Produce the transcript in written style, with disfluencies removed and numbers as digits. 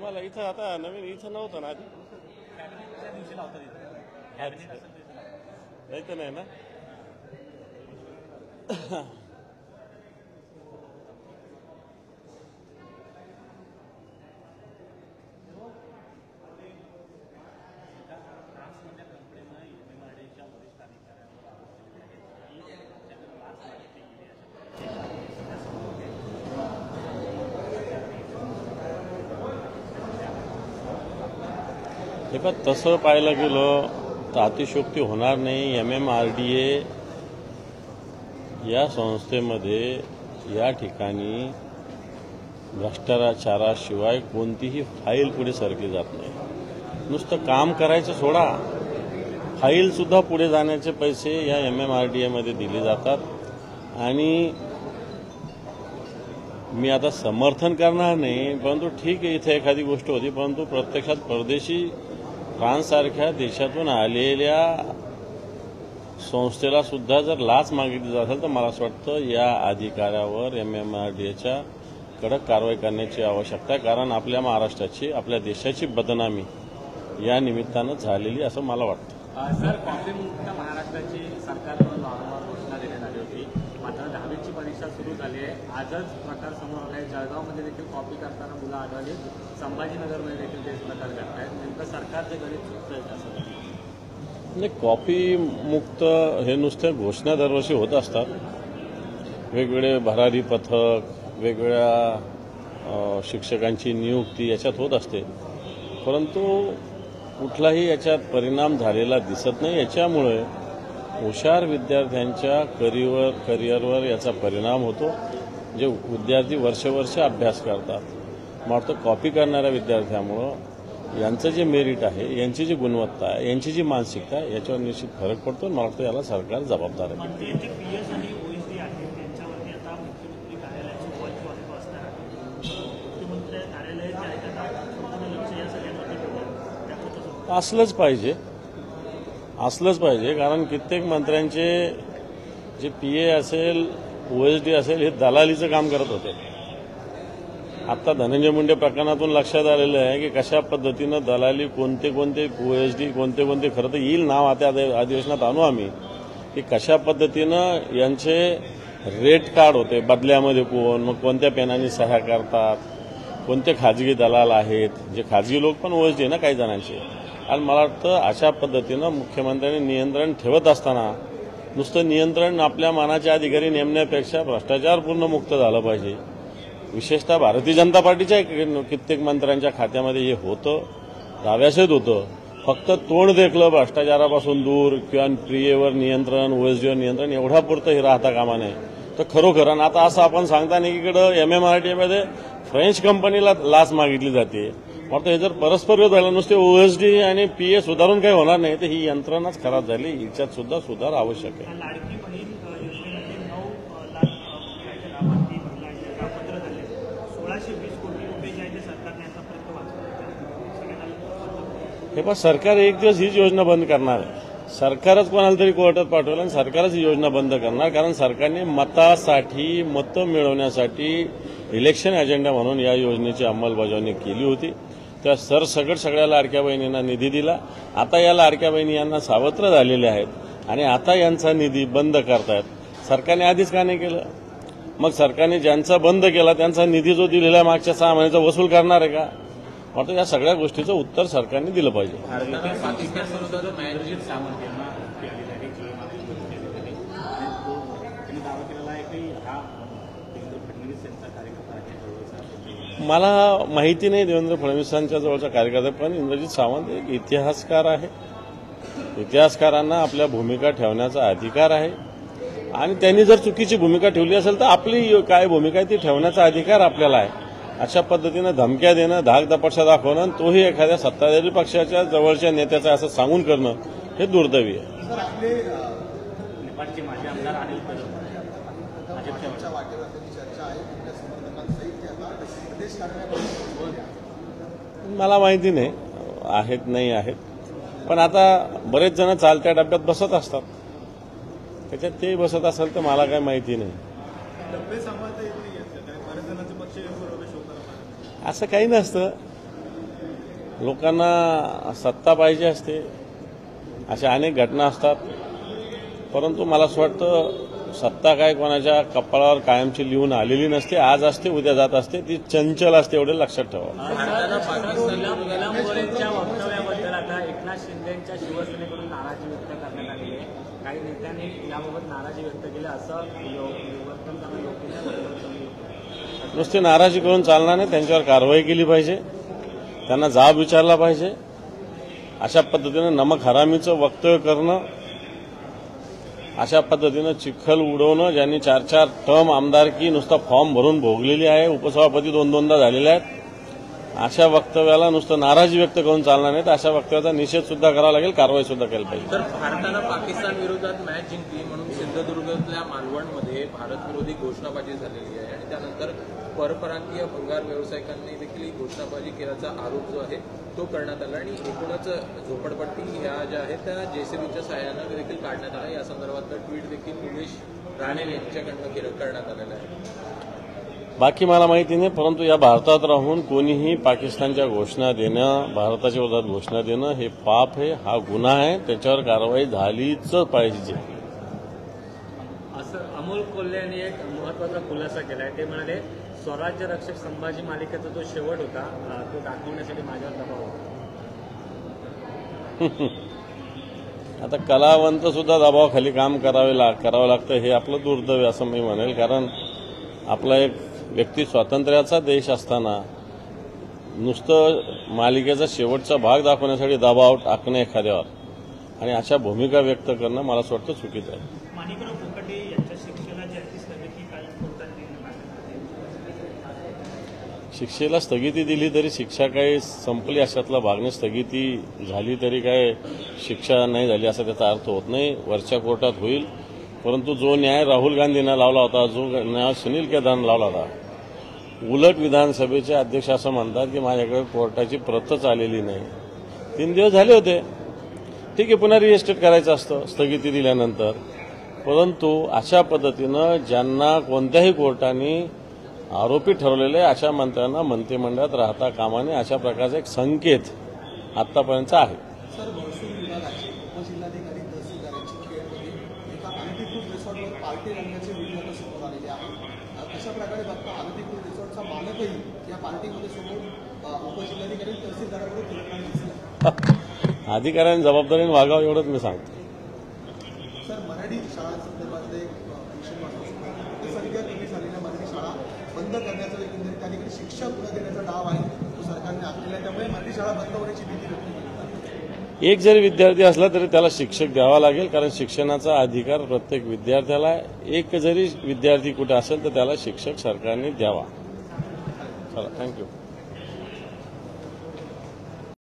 तुम्हाला इथं आता नवीन इथं नव्हतं ना आधी? कॅबिनेटच्या दिवशी लावतात इथं. कॅबिनेट असेल दिवशी लावतात. नाही तर नाही ना. फ्रान्समधल्या कंपनीनं MMRDAच्या वरिष्ठ अधिकाऱ्यांवर आरोप केलेले आहेत की त्यांच्याकडे लाच मागितली गेली हे पण तसं पाहायला गेलं तर अतिशयोक्ती होणार नाही. MMRDA या संस्थेमध्ये या ठिकाणी भ्रष्टाचाराशिवाय कोणतीही फाईल पुढे सरकली जात नाही. नुसतं काम करायचं सोडा, फाईलसुद्धा पुढे जाण्याचे पैसे या MMRDA मध्ये दिले जातात. आणि मी आता समर्थन करणार नाही, परंतु ठीक आहे इथे एखादी गोष्ट होती, परंतु प्रत्यक्षात परदेशी फ्रान्ससारख्या देशातून आलेल्या संस्थेला सुद्धा जर लाच मागितली जात असेल तर मला असं वाटतं या अधिकाऱ्यावर MMRDAच्या कडक कारवाई करण्याची आवश्यकता आहे. कारण आपल्या महाराष्ट्राची, आपल्या देशाची बदनामी या निमित्तानं झालेली असं मला वाटतं. सर, कॉपीमुक्त महाराष्ट्राची सरकारनं वारंवार घोषणा देण्यात आली होती. मात्र 10वीची परीक्षा सुरू झाली आहे. आजच प्रकार समोर आला आहे. जळगावमध्ये देखील कॉपी करताना मुलं आढळली. संभाजीनगरमध्ये देखील तेच प्रकार घडत आहेत. नेमकं सरकारचे गणित चुकतंय असं नाही. कॉपी मुक्त हे नुसत्या घोषणा दरवर्षी होत असतात. वेगवेगळे भरारी पथक, वेगवेगळ्या शिक्षकांची नियुक्ती याच्यात होत असते, परंतु कुठलाही याच्यात परिणाम झालेला दिसत नाही. याच्यामुळे हुशार विद्यार्थ्यांच्या करिअरवर याचा परिणाम होतो. जे विद्यार्थी वर्ष अभ्यास करतात, मला वाटतं कॉपी करणाऱ्या विद्यार्थ्यामुळं यांचं जे मेरिट आहे, यांची जी गुणवत्ता आहे, यांची जी मानसिकता आहे, याच्यावर निश्चित फरक पडतो. मला वाटतं याला सरकार जबाबदार आहे. असलंच पाहिजे कारण कित्येक मंत्र्यांचे जे PA असेल, OSD असेल, हे दलालीचं काम करत होते. आता धनंजय मुंडे प्रकरणातून लक्षात आलेलं आहे की कशा पद्धतीनं दलाली, कोणते OSD, कोणते खरं तर येईल नाव आता अधिवेशनात आणू आम्ही, की कशा पद्धतीनं यांचे रेट कार्ड होते, बदल्यामध्ये कोण, मग कोणत्या पेनाने सह्या करतात, कोणते खाजगी दलाल आहेत, जे खाजगी लोक पण OSD ना काही जणांचे. आणि मला वाटतं अशा पद्धतीनं मुख्यमंत्र्यांनी नियंत्रण ठेवत असताना नुसतं नियंत्रण आपल्या मानाचे अधिकारी नेमण्यापेक्षा भ्रष्टाचार पूर्ण मुक्त झालं पाहिजे. विशेषतः भारतीय जनता पार्टीच्या कित्येक मंत्र्यांच्या खात्यामध्ये हे होतं, दाव्यासहित होतं. फक्त तोंड देखलं भ्रष्टाचारापासून दूर किंवा PA नियंत्रण, OSD नियंत्रण एवढा पुरतं हे राहता कामा नये. तर खरोखर आता असं आपण सांगता नाही की इकडं MMRDA मध्ये फ्रेंच कंपनीला लाच मागितली जाते. मात्र हे जर परस्पर झालं, नुसते OSD आणि PA सुधारून काही होणार नाही, तर ही यंत्रणाच खराब झाली. हिच्यात सुद्धा सुधार आवश्यक आहे. लाडकी बहीण योजनेमध्ये 9 लाख लाभार्थी महिलांचे पात्र झाले. 1620 कोटी रुपये जे आहे ते सरकारने आतापर्यंत वाचवले. हे पण सरकार एक दिवस हीच योजना बंद करणार आहे. सरकारच कोणाला तरी कोर्टात पाठवलं आणि सरकारच ही योजना बंद करणार. कारण सरकारने मतं मिळवण्यासाठी इलेक्शन अजेंडा म्हणून या योजनेची अंमलबजावणी केली होती. त्या सरसकट सगळ्या लाडक्या बहिणींना निधी दिला. आता या लाडक्या बहिणी यांना सावत्र झालेल्या आहेत आणि आता यांचा निधी बंद करतायत. सरकारने आधीच का नाही केलं? मग सरकारने ज्यांचा बंद केला त्यांचा निधी जो दिलेला मागच्या 6 महिन्याचा वसूल करणार आहे का? मात्र या सगळ्या गोष्टीचं उत्तर सरकारने दिलं पाहिजे. मला माहिती नाही देवेंद्र फडणवीसांच्या जवळचा कार्यकर्ता, पण इंद्रजित सावंत एक इतिहासकार आहे. इतिहासकारांना आपल्या भूमिका ठेवण्याचा अधिकार आहे आणि त्यांनी जर चुकीची भूमिका ठेवली असेल तर आपली काय भूमिका आहे ती ठेवण्याचा अधिकार आपल्याला आहे. अशा पद्धतीनं धमक्या देणं, धाकदपटशा दाखवणं आणि तोही एखाद्या सत्ताधारी पक्षाच्या जवळच्या नेत्याचा असं सांगून करणं हे दुर्दैवी आहे. मला माहिती नाही आहेत नाही आहेत, पण आता बरेच जण चालत्या डब्यात बसत असतात, त्याच्यात ते बसत असेल तर मला काय माहिती नाही. असं काही नसतं. लोकांना सत्ता पाहिजे असते, अशा अनेक घटना असतात. परंतु मला असं वाटतं सत्ता काय कोणाच्या कपाळावर कायमची लिहून आलेली नसते. आज असते, उद्या जात असते. ती चंचल असते, एवढे लक्षात ठेवा. नीलम गोऱ्हेंच्या वक्तव्याबद्दल आता एकनाथ शिंदेच्या शिवसेनेकडून नाराजी व्यक्त करण्यात आली आहे. काही नेत्यांनी याबाबत नाराजी व्यक्त केली असं वर्तन करणं योग्य नाही. नुसती नाराजी करून चालणार नाही, त्यांच्यावर कारवाई केली पाहिजे, त्यांना जाब विचारला पाहिजे. अशा पद्धतीनं नमक हरामीचं वक्तव्य करणं, अशा पद्धतीनं चिखल उडवणं, ज्यांनी 4-4 टर्म आमदारकी नुसता फॉर्म भरून भोगलेली आहे, उपसभापती 2-2दा झालेले आहेत, अशा वक्तव्याला नुसतं नाराजी व्यक्त करून चालणार नाही. तर अशा वक्तव्याचा निषेध सुद्धा करावा लागेल, कारवाई सुद्धा केली पाहिजे. तर भारतानं पाकिस्तान विरोधात मॅच जिंकली म्हणून सिंधुदुर्गातल्या मालवणमध्ये भारत विरोधी घोषणाबाजी झालेली आहे आणि त्यानंतर परप्रांतीय भंगार व्यावसायिकांनी देखील ही घोषणाबाजी केल्याचा आरोप जो आहे तो करण्यात आला आणि एकूणच झोपडपट्टी ह्या ज्या आहेत त्या जेसीबीच्या सहाय्यानं देखील काढण्यात आला. या संदर्भातलं ट्विट देखील निलेश राणे यांच्याकडनं करण्यात आलेलं आहे. बाकी मला माहिती नाही, परंतु या भारतात राहून कोणीही पाकिस्तानच्या घोषणा देणं, भारताच्या विरोधात घोषणा देणं हे पाप आहे, हा गुन्हा आहे. त्याच्यावर कारवाई झालीच पाहिजे. असं अमोल कोल्हे यांनी एक महत्वाचा खुलासा केलाय. ते म्हणाले स्वराज्य रक्षक संभाजी मालिकेचा जो शेवट होता तो दाखवण्यासाठी माझ्यावर दबाव होता. आता कलावंत सुद्धा दबावाखाली काम करावं लागतं, हे आपलं दुर्दैव आहे असं मी म्हणेल. कारण आपला एक व्यक्ती स्वातंत्र्याचा देश असताना नुसतं मालिकेचा शेवटचा भाग दाखवण्यासाठी दबाव टाकणं एखाद्यावर आणि अशा भूमिका व्यक्त करणं मला असं वाटतं चुकीचं आहे. माणिकराव कोकाटे यांच्या शिक्षेला जी स्थगिती काही कोर्टाने शिक्षेला स्थगिती दिली तरी शिक्षा काही संपली अशातला भागने स्थगिती झाली तरी काय शिक्षा नाही झाली असा त्याचा अर्थ होत नाही. वरच्या कोर्टात होईल, परंतु जो न्याय राहुल गांधींना लावला होता, जो न्याय सुनील केदारनं लावला होता, उलट विधानसभेचे अध्यक्ष असं म्हणतात की माझ्याकडे कोर्टाची प्रतच आलेली नाही. 3 दिवस झाले होते, ठीक आहे, पुन्हा रिएस्टेट करायचं असतं स्थगिती दिल्यानंतर. परंतु अशा पद्धतीनं ज्यांना कोणत्याही कोर्टाने आरोपी ठरवलेले अशा मंत्र्यांना मंत्रिमंडळात राहता कामा नये, अशा प्रकारचा एक संकेत आतापर्यंत आहे. सर, महसूल विभागाचे उपजिल्हाधिकारी तहसीलदारांची खेळमध्ये एका अनधिकृत रिसॉर्टवर पार्टी रंगाचे व्हिडिओ आता समोर आलेले आहेत. कशा प्रकारे बघता अनधिकृत रिसॉर्टचा मालकही या पार्टीमध्ये समोर उपजिल्हाधिकारी तहसीलदाराकडे फिरताना दिसला. अधिकाऱ्यांनी जबाबदारीने वागावं एवढंच मी सांगतो. सर, मराठी शाळांसंदर्भातले एक विषय महत्त्वाचा, संख्या कमी झालेल्या मराठी शाळा बंद करण्याचा एकंदरीत त्या ठिकाणी शिक्षा पुढे देण्याचा डाव आहे तो सरकारने आखलेला आहे. त्यामुळे मराठी शाळा बंद होण्याची भीती व्यक्त केली. एक जरी विद्यार्थी असला तरी त्याला शिक्षक द्यावा लागेल, कारण शिक्षणाचा अधिकार प्रत्येक विद्यार्थ्याला आहे. एक जरी विद्यार्थी कुठे असेल तर त्याला शिक्षक सरकारने द्यावा. चला, थँक्यू.